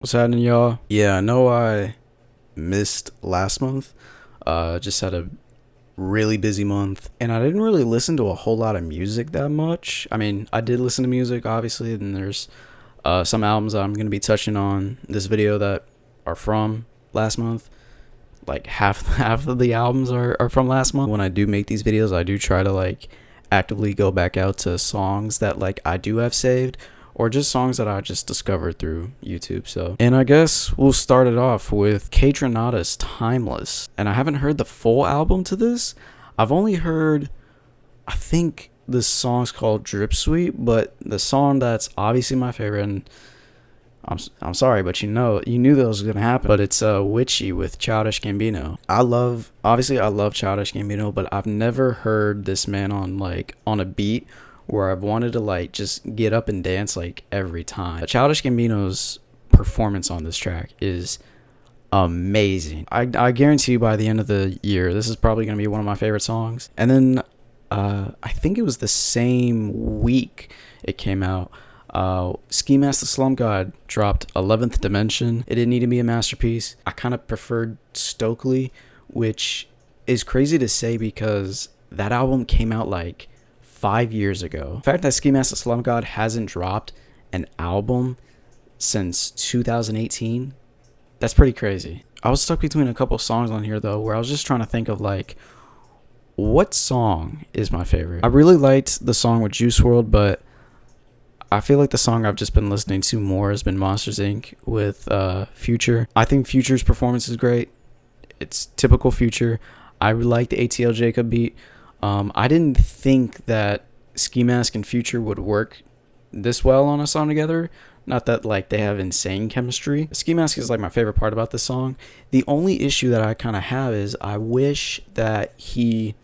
What's happening, y'all? Yeah, I know I missed last month. Just had a really busy month, and I didn't really listen to a whole lot of music that much. I mean, I did listen to music, obviously, and there's some albums I'm gonna be touching on this video that are from last month. Like half of the albums are from last month. When I do make these videos, I do try to like actively go back out to songs that like I do have saved, or just songs that I just discovered through YouTube. So, and I guess we'll start it off with KAYTRANADA's Timeless. And I haven't heard the full album to this. I've only heard, I think this song's called Drip Sweet, but the song that's obviously my favorite, and I'm sorry, but you knew that was gonna happen. But it's Witchy with Childish Gambino. I love Childish Gambino, but I've never heard this man on a beat where I've wanted to like just get up and dance like every time. Childish Gambino's performance on this track is amazing. I guarantee you by the end of the year, this is probably gonna be one of my favorite songs. And then I think it was the same week it came out. Ski Mask the Slump God dropped 11th Dimension. It didn't need to be a masterpiece. I kind of preferred Stokely, which is crazy to say because that album came out like 5 years ago. The fact that Ski Mask the Slump God hasn't dropped an album since 2018, that's pretty crazy. I was stuck between a couple songs on here though, where I was just trying to think of like, what song is my favorite? I really liked the song with Juice WRLD, but I feel like the song I've just been listening to more has been Monsters Inc. with Future. I think Future's performance is great. It's typical Future. I like the ATL Jacob beat. I didn't think that Ski Mask and Future would work this well on a song together. Not that like they have insane chemistry. Ski Mask is like my favorite part about this song. The only issue that I kind of have is I wish that he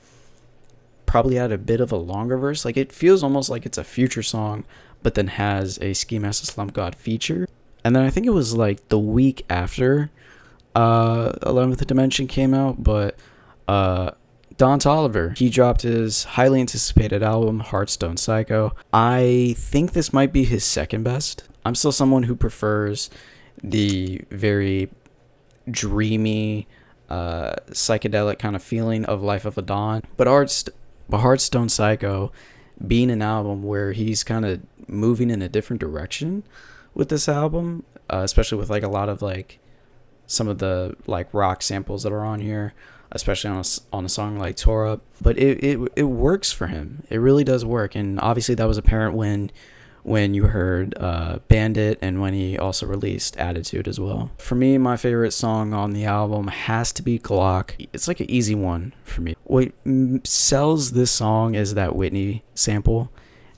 probably had a bit of a longer verse. Like it feels almost like it's a Future song, but then has a Ski Mask the Slump God feature. And then I think it was like the week after 11th Dimension came out, but Toliver, he dropped his highly anticipated album Heartstone Psycho. I think this might be his second best. I'm still someone who prefers the very dreamy psychedelic kind of feeling of Life of a Dawn, but Heartstone Psycho being an album where he's kind of moving in a different direction with this album, especially with like a lot of like some of the like rock samples that are on here, especially on a song like Tore Up. But it works for him. It really does work, and obviously that was apparent when you heard Bandit, and when he also released Attitude as well. For me, my favorite song on the album has to be Glock. It's like an easy one for me. What sells this song is that Whitney sample,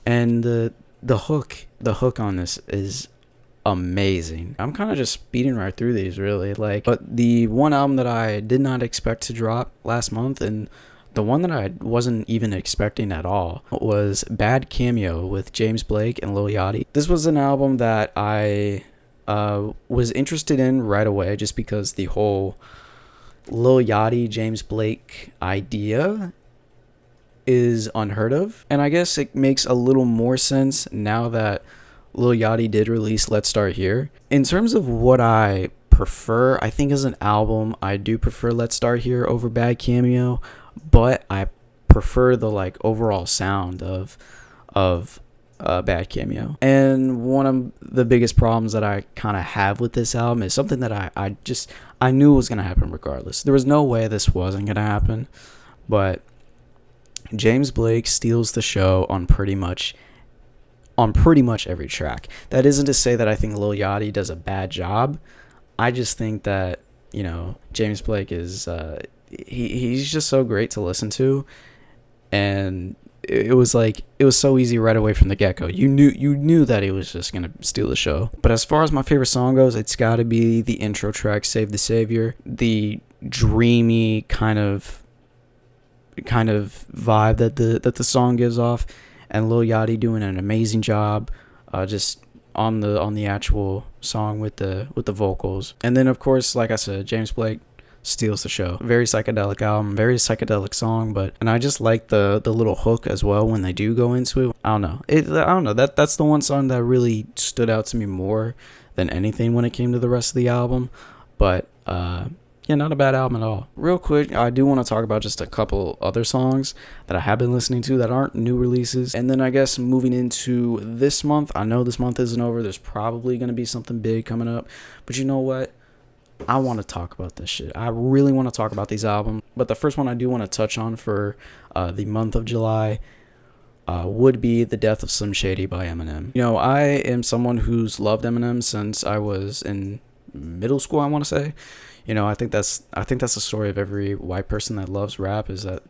and the hook on this is amazing. I'm kind of just speeding right through these really, like, but the one album that I did not expect to drop last month, and the one that I wasn't even expecting at all, was Bad Cameo with James Blake and Lil Yachty. This was an album that I was interested in right away, just because the whole Lil Yachty James Blake idea is unheard of, and I guess it makes a little more sense now that Lil Yachty did release Let's Start Here. In terms of what I prefer, I think as an album I do prefer Let's Start Here over Bad Cameo, but I prefer the like overall sound of Bad Cameo. And one of the biggest problems that I kind of have with this album is something that I knew was going to happen regardless. There was no way this wasn't going to happen, but James Blake steals the show on pretty much every track. That isn't to say that I think Lil Yachty does a bad job. I just think that, you know, James Blake is he's just so great to listen to, and it was so easy right away from the get-go. You knew that he was just gonna steal the show. But as far as my favorite song goes, it's got to be the intro track, Save the Savior. The dreamy kind of vibe that the song gives off, and Lil Yachty doing an amazing job just on the actual song with the vocals. And then of course, like I said, James Blake steals the show. Very psychedelic album, very psychedelic song, and I just like the little hook as well when they do go into it. I don't know. That's the one song that really stood out to me more than anything when it came to the rest of the album. But yeah, not a bad album at all. Real quick, I do want to talk about just a couple other songs that I have been listening to that aren't new releases. And then I guess moving into this month, I know this month isn't over. There's probably going to be something big coming up. But you know what? I want to talk about this shit. I really want to talk about these albums. But the first one I do want to touch on for the month of July would be The Death of Slim Shady by Eminem. You know, I am someone who's loved Eminem since I was in middle school, I want to say. You know, I think that's the story of every white person that loves rap, is that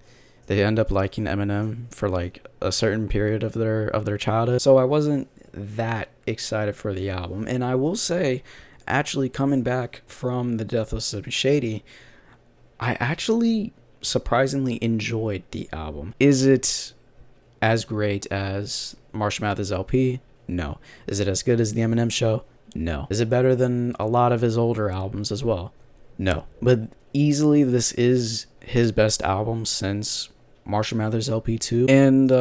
they end up liking Eminem for like a certain period of their childhood. So I wasn't that excited for the album, and I will say, actually coming back from The Death of Slim Shady, I actually surprisingly enjoyed the album. Is it as great as Marshall Mathers LP? No. Is it as good as the Eminem Show? No. Is it better than a lot of his older albums as well? No. But easily this is his best album since Marshall Mathers LP 2. And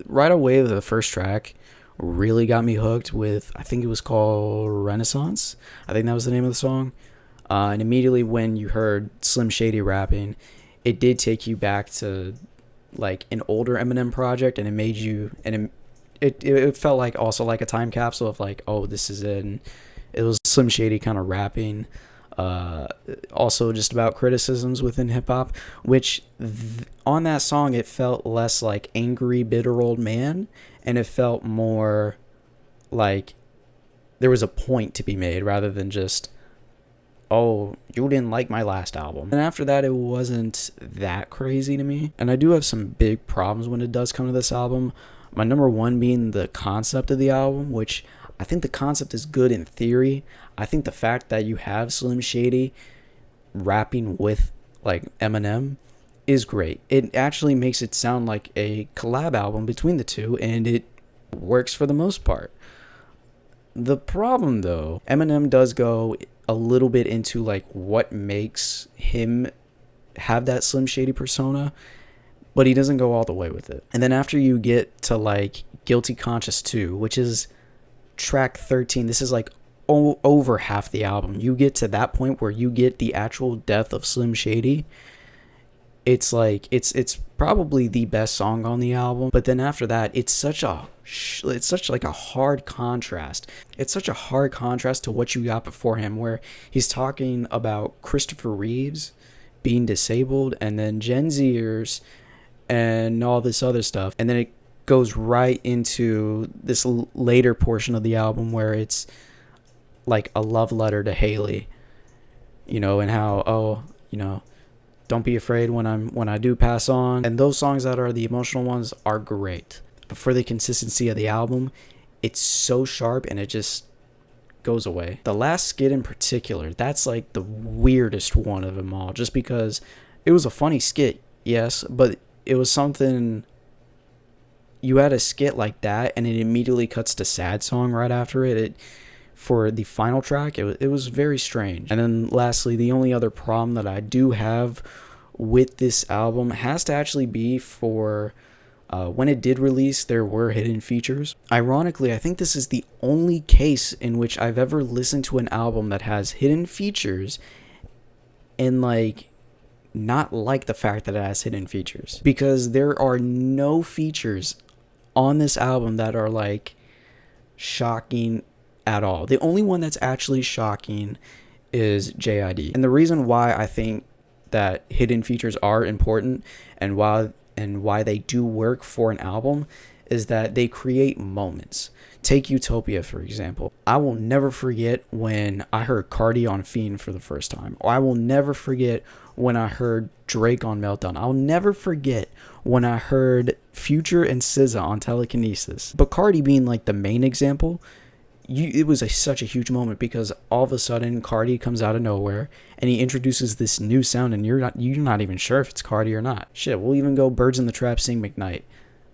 right away, the first track really got me hooked with, I think it was called Renaissance. I think that was the name of the song. And immediately when you heard Slim Shady rapping, it did take you back to like an older Eminem project, and it made you, and it felt like also like a time capsule of like, oh, this is it. And it was Slim Shady kind of rapping. Also just about criticisms within hip-hop, which on that song it felt less like angry bitter old man, and it felt more like there was a point to be made rather than just, oh, you didn't like my last album. And after that, it wasn't that crazy to me. And I do have some big problems when it does come to this album. My number one being the concept of the album, which I think the concept is good in theory. I think the fact that you have Slim Shady rapping with like Eminem is great. It actually makes it sound like a collab album between the two, and it works for the most part. The problem though, Eminem does go a little bit into like what makes him have that Slim Shady persona, but he doesn't go all the way with it. And then after you get to like Guilty Conscious 2, which is track 13, this is like over half the album. You get to that point where you get the actual death of Slim Shady. It's like it's probably the best song on the album, but then after that it's such like a hard contrast. It's such a hard contrast to what you got before him, where he's talking about Christopher Reeves being disabled and then Gen Zers and all this other stuff, and then it goes right into this later portion of the album where it's like a love letter to Haley, you know, and how, oh, you know, don't be afraid when I do pass on. And those songs that are the emotional ones are great, but for the consistency of the album, it's so sharp and it just goes away. The last skit in particular, that's like the weirdest one of them all, just because it was a funny skit, yes, but it was something. You had a skit like that and it immediately cuts to sad song right after it. For the final track, it was very strange. And then lastly, the only other problem that I do have with this album has to actually be for when it did release, there were hidden features. Ironically, I think this is the only case in which I've ever listened to an album that has hidden features and like not like the fact that it has hidden features, because there are no features on this album that are like shocking at all. The only one that's actually shocking is JID. And the reason why I think that hidden features are important and why they do work for an album is that they create moments. Take Utopia, for example. I will never forget when I heard Cardi on Fiend for the first time. Or I will never forget when I heard Drake on Meltdown. I'll never forget when I heard Future and SZA on Telekinesis. But Cardi being like the main example, it was such a huge moment, because all of a sudden Cardi comes out of nowhere and he introduces this new sound, and you're not even sure if it's Cardi or not. Shit, we'll even go Birds in the Trap Sing McKnight.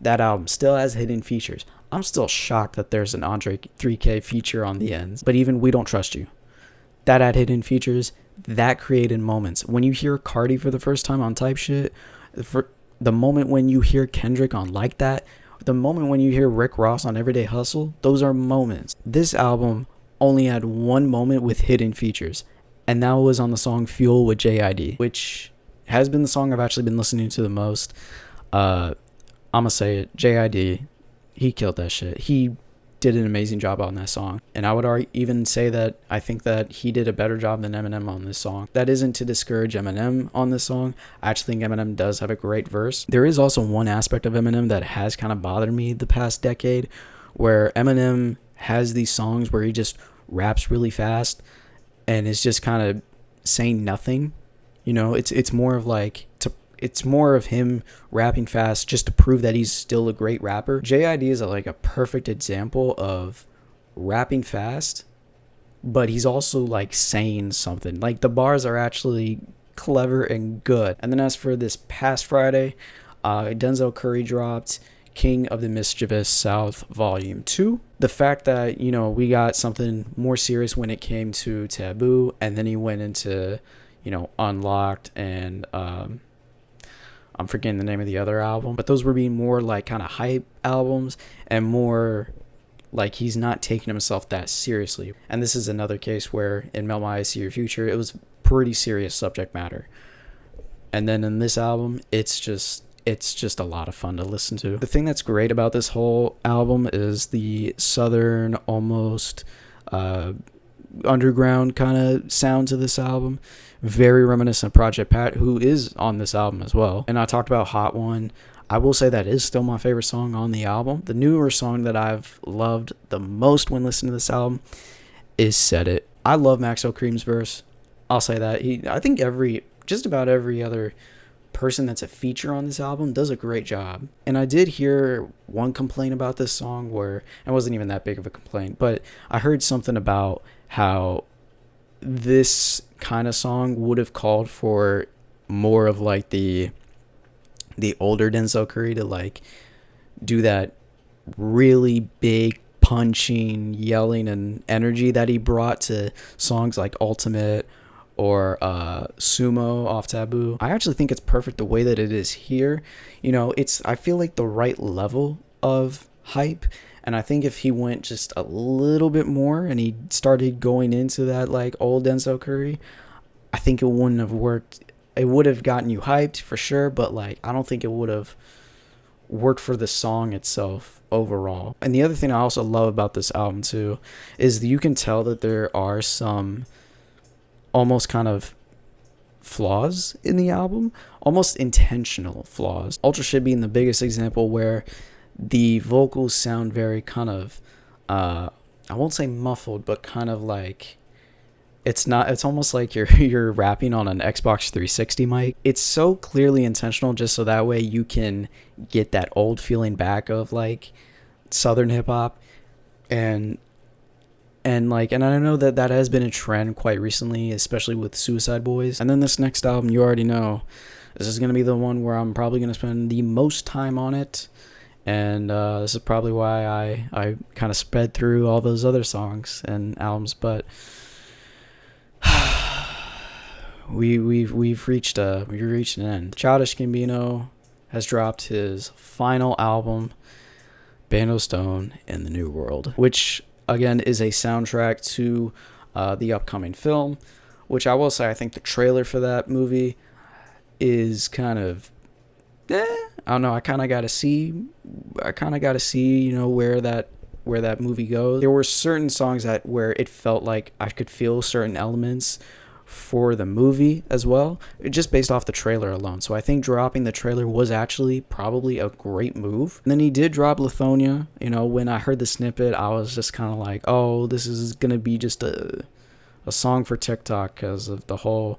That album still has hidden features. I'm still shocked that there's an Andre 3K feature on the ends, but even We Don't Trust You, that had hidden features, that created moments. When you hear Cardi for the first time on Type Shit, for the moment when you hear Kendrick on Like That, the moment when you hear Rick Ross on Everyday Hustle, those are moments. This album only had one moment with hidden features, and that was on the song Fuel with JID, which has been the song I've actually been listening to the most. I'm gonna say it, JID, he killed that shit. He did an amazing job on that song, and I would even say that I think that he did a better job than Eminem on this song. That isn't to discourage Eminem on this song. I actually think Eminem does have a great verse. There is also one aspect of Eminem that has kind of bothered me the past decade, where Eminem has these songs where he just raps really fast and is just kind of saying nothing. You know, it's more of like it's more of him rapping fast just to prove that he's still a great rapper. JID is like a perfect example of rapping fast, but he's also like saying something. Like the bars are actually clever and good. And then as for this past Friday, Denzel Curry dropped King of the Mischievous South Volume 2. The fact that, you know, we got something more serious when it came to Taboo, and then he went into, you know, Unlocked and I'm forgetting the name of the other album, but those were being more like kind of hype albums and more like he's not taking himself that seriously. And this is another case where in Melt My Eyes See Your Future, it was pretty serious subject matter. And then in this album, it's just a lot of fun to listen to. The thing that's great about this whole album is the southern, almost underground kind of sound to this album. Very reminiscent of Project Pat, who is on this album as well. And I talked about Hot One. I will say that is still my favorite song on the album. The newer song that I've loved the most when listening to this album is Set It. I love Maxo Cream's verse. I'll say that. I think just about every other person that's a feature on this album does a great job. And I did hear one complaint about this song where it wasn't even that big of a complaint, but I heard something about how this kind of song would have called for more of like the older Denzel Curry to like do that really big punching, yelling, and energy that he brought to songs like Ultimate or Sumo off Taboo. I actually think it's perfect the way that it is here. You know, I feel like the right level of hype. And I think if he went just a little bit more and he started going into that like old Denzel Curry, I think it wouldn't have worked. It would have gotten you hyped for sure, but like I don't think it would have worked for the song itself overall. And the other thing I also love about this album too is that you can tell that there are some almost kind of flaws in the album, almost intentional flaws. Ultra Shit being the biggest example, where the vocals sound very kind of I won't say muffled, but kind of like it's almost like you're rapping on an Xbox 360 mic. It's so clearly intentional just so that way you can get that old feeling back of like southern hip hop. And I know that has been a trend quite recently, especially with Suicide Boys. And then this next album, you already know, this is going to be the one where I'm probably going to spend the most time on it. And this is probably why I kind of sped through all those other songs and albums. But we've reached an end. Childish Gambino has dropped his final album, Bando Stone in the New World, which again is a soundtrack to the upcoming film, which I will say I think the trailer for that movie is kind of I don't know. I kind of got to see, you know, where that movie goes. There were certain songs where it felt like I could feel certain elements for the movie as well, just based off the trailer alone. So I think dropping the trailer was actually probably a great move. And then he did drop Lithonia. You know, when I heard the snippet, I was just kind of like, oh, this is going to be just a song for TikTok because of the whole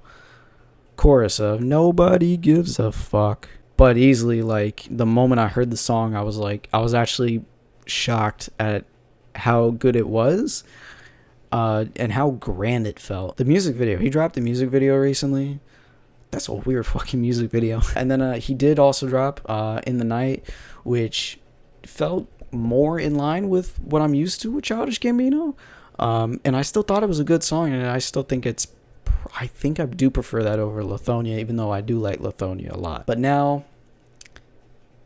chorus of nobody gives a fuck. But easily, like, the moment I heard the song, I was actually shocked at how good it was. And how grand it felt. The music video. He dropped a music video recently. That's a weird fucking music video. And then he did also drop In the Night, which felt more in line with what I'm used to with Childish Gambino. And I still thought it was a good song, and I still think I think I do prefer that over Lithonia, even though I do like Lithonia a lot. But now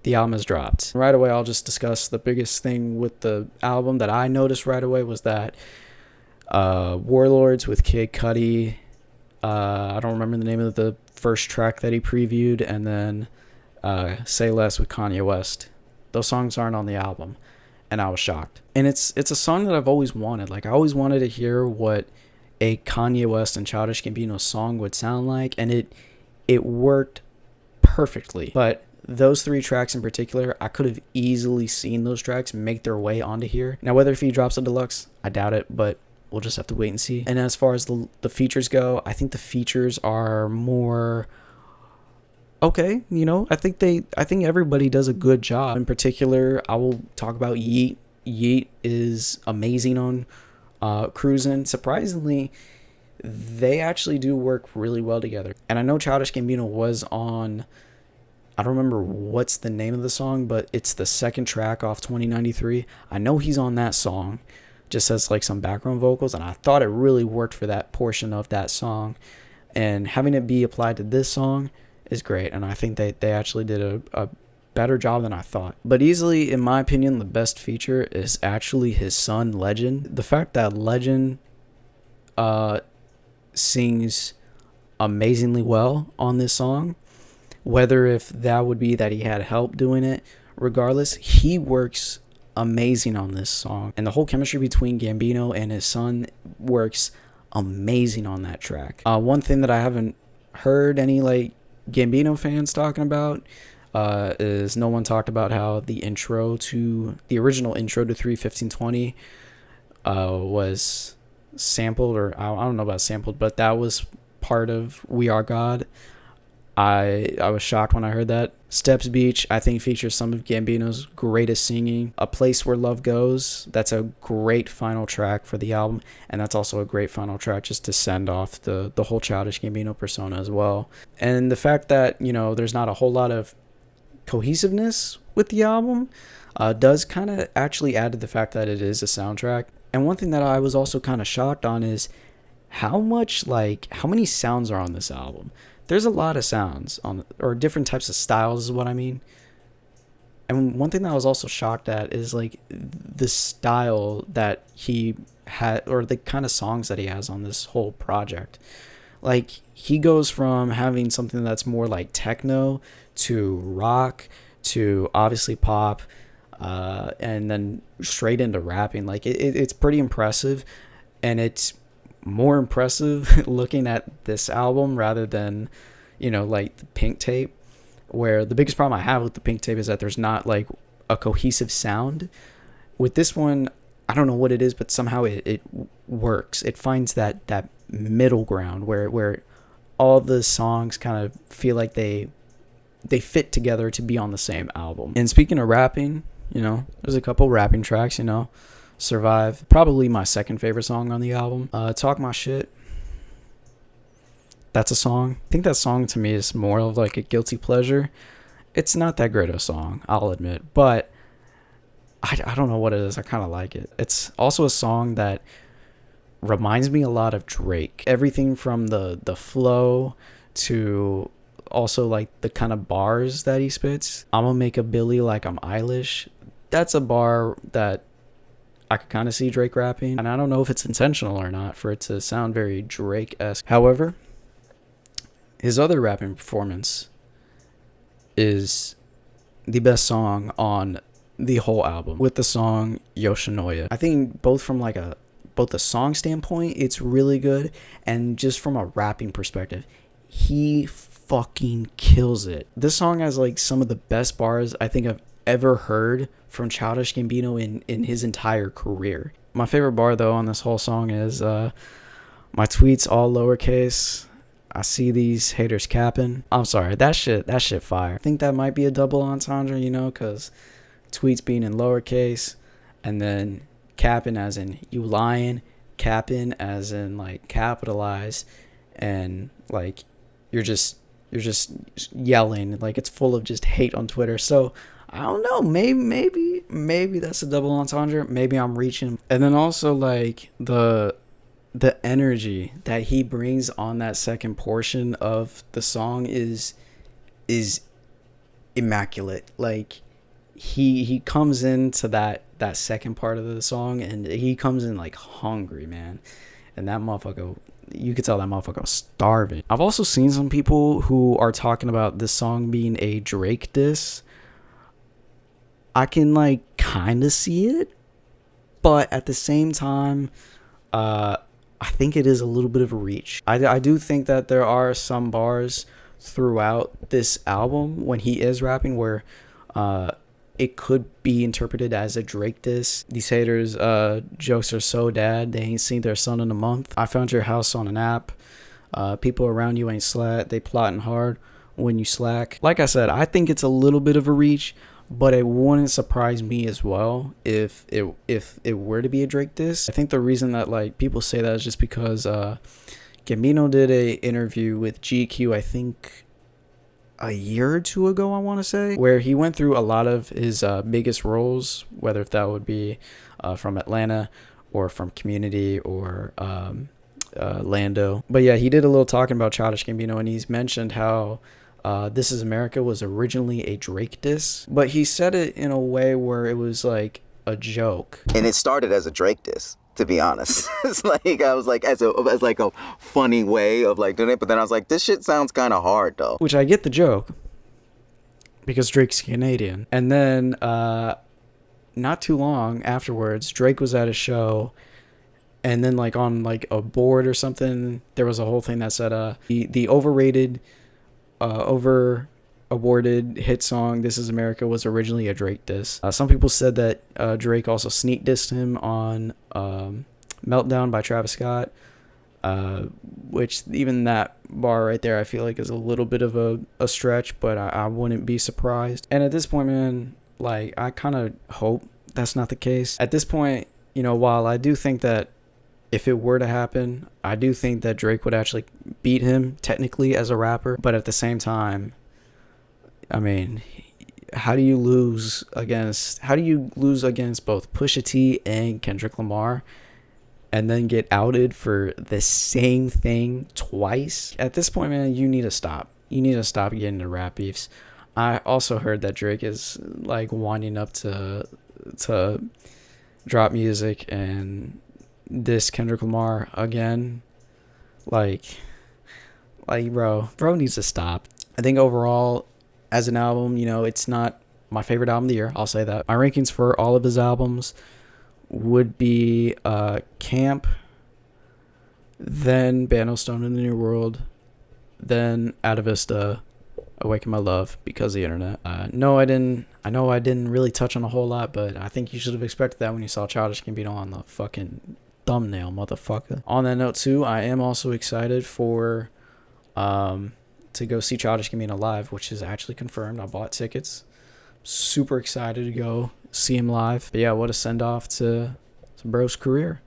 the album has dropped. Right away, I'll just discuss the biggest thing with the album that I noticed right away was that Warlords with Kid Cudi. I don't remember the name of the first track that he previewed, and then Say Less with Kanye West. Those songs aren't on the album, and I was shocked. And it's a song that I've always wanted. Like, I always wanted to hear what a Kanye West and Childish Gambino song would sound like, and it worked perfectly. But those 3 tracks in particular, I could have easily seen those tracks make their way onto here. Now, whether if he drops a deluxe, I doubt it, but we'll just have to wait and see. And as far as the features go, I think the features are more okay. You know, I think everybody does a good job. In particular, I will talk about Yeet. Yeet is amazing on Cruisin'. Surprisingly, they actually do work really well together. And I know Childish Gambino was on, I don't remember what's the name of the song, but it's the second track off 2093. I know he's on that song, just as like some background vocals, and I thought it really worked for that portion of that song. And having it be applied to this song is great, and I think they actually did a better job than I thought. But easily, in my opinion, the best feature is actually his son, Legend. The fact that Legend sings amazingly well on this song, whether if that would be that he had help doing it, regardless, he works amazing on this song. And the whole chemistry between Gambino and his son works amazing on that track. One thing that I haven't heard any like Gambino fans talking about is no one talked about how the original intro to 3:15:20 was sampled, or I don't know about sampled, but that was part of We Are God. I was shocked when I heard that. Steps Beach, I think, features some of Gambino's greatest singing. A Place Where Love Goes, that's a great final track for the album, and that's also a great final track just to send off the whole Childish Gambino persona as well. And the fact that, you know, there's not a whole lot of cohesiveness with the album does kind of actually add to the fact that it is a soundtrack. And one thing that I was also kind of shocked on is how many sounds are on this album. There's a lot of sounds or different types of styles is what I mean. And one thing that I was also shocked at is like the style that he had, or the kind of songs that he has on this whole project. Like, he goes from having something that's more like techno to rock to obviously pop, and then straight into rapping. Like, it's pretty impressive, and it's more impressive looking at this album rather than, you know, like the Pink Tape, where the biggest problem I have with the Pink Tape is that there's not like a cohesive sound. With this one, I don't know what it is, but somehow it works. It finds that middle ground where all the songs kind of feel like they fit together to be on the same album. And speaking of rapping, you know, there's a couple rapping tracks, you know. Survive, probably my second favorite song on the album. Talk My Shit, that's a song. I think that song to me is more of like a guilty pleasure. It's not that great of a song, I'll admit, but I don't know what it is. I kind of like it. It's also a song that reminds me a lot of Drake. Everything from the flow to also like the kind of bars that he spits. I'ma make a Billy like I'm Eilish. That's a bar that I could kind of see Drake rapping, and I don't know if it's intentional or not for it to sound very Drake-esque. However, his other rapping performance is the best song on the whole album, with the song Yoshinoya. I think both the song standpoint, it's really good, and just from a rapping perspective, he fucking kills it. This song has like some of the best bars I think I've ever heard from Childish Gambino in his entire career. My favorite bar though on this whole song is my tweets all lowercase. I see these haters capping. I'm sorry, that shit fire. I think that might be a double entendre, you know, because tweets being in lowercase and then capping as in you lying, capping as in like capitalized, and like you're just yelling, like it's full of just hate on Twitter. So I don't know, maybe that's a double entendre. Maybe I'm reaching. And then also like the energy that he brings on that second portion of the song is immaculate. Like, he comes into that second part of the song, and he comes in like hungry, man. And that motherfucker, you could tell that motherfucker was starving. I've also seen some people who are talking about this song being a Drake diss. I can like kind of see it, but at the same time, I think it is a little bit of a reach. I do think that there are some bars throughout this album when he is rapping where it could be interpreted as a Drake diss. These haters jokes are so dad, they ain't seen their son in a month. I found your house on an app. People around you ain't slat, they plotting hard when you slack. Like I said, I think it's a little bit of a reach, but it wouldn't surprise me as well if it were to be a Drake diss. I think the reason that like people say that is just because Gambino did a interview with GQ, I think a year or two ago, I want to say, where he went through a lot of his biggest roles, whether if that would be from Atlanta or from Community or Lando. But yeah, he did a little talking about Childish Gambino, and he's mentioned how This Is America was originally a Drake diss, but he said it in a way where it was like a joke. And it started as a Drake diss, to be honest. It's like, I was like, as like a funny way of like doing it, but then I was like, this shit sounds kind of hard though. Which I get the joke, because Drake's Canadian. And then not too long afterwards, Drake was at a show, and then like on like a board or something, there was a whole thing that said the overrated over awarded hit song This Is America was originally a Drake diss. Some people said that Drake also sneak dissed him on Meltdown by Travis Scott, which even that bar right there I feel like is a little bit of a stretch, but I wouldn't be surprised. And at this point, man, like I kind of hope that's not the case. At this point, you know, while I do think that if it were to happen, I do think that Drake would actually beat him technically as a rapper. But at the same time, I mean, how do you lose against both Pusha T and Kendrick Lamar and then get outed for the same thing twice? At this point, man, you need to stop. You need to stop getting into rap beefs. I also heard that Drake is like winding up to drop music and diss Kendrick Lamar again. Like bro needs to stop. I think overall as an album, you know, it's not my favorite album of the year, I'll say that. My rankings for all of his albums would be Camp, then Bando Stone in the New World, then Atavista, Awaken My Love, Because of the Internet. I know I didn't really touch on a whole lot, but I think you should have expected that when you saw Childish Gambino on the fucking thumbnail, motherfucker. On that note too, I am also excited for to go see Childish Gambino live, which is actually confirmed. I bought tickets. Super excited to go see him live. But yeah, what a send off to bro's career.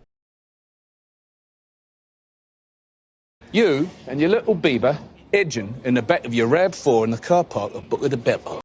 You and your little Bieber edging in the back of your RAV4 in the car park of Bookedebebuh.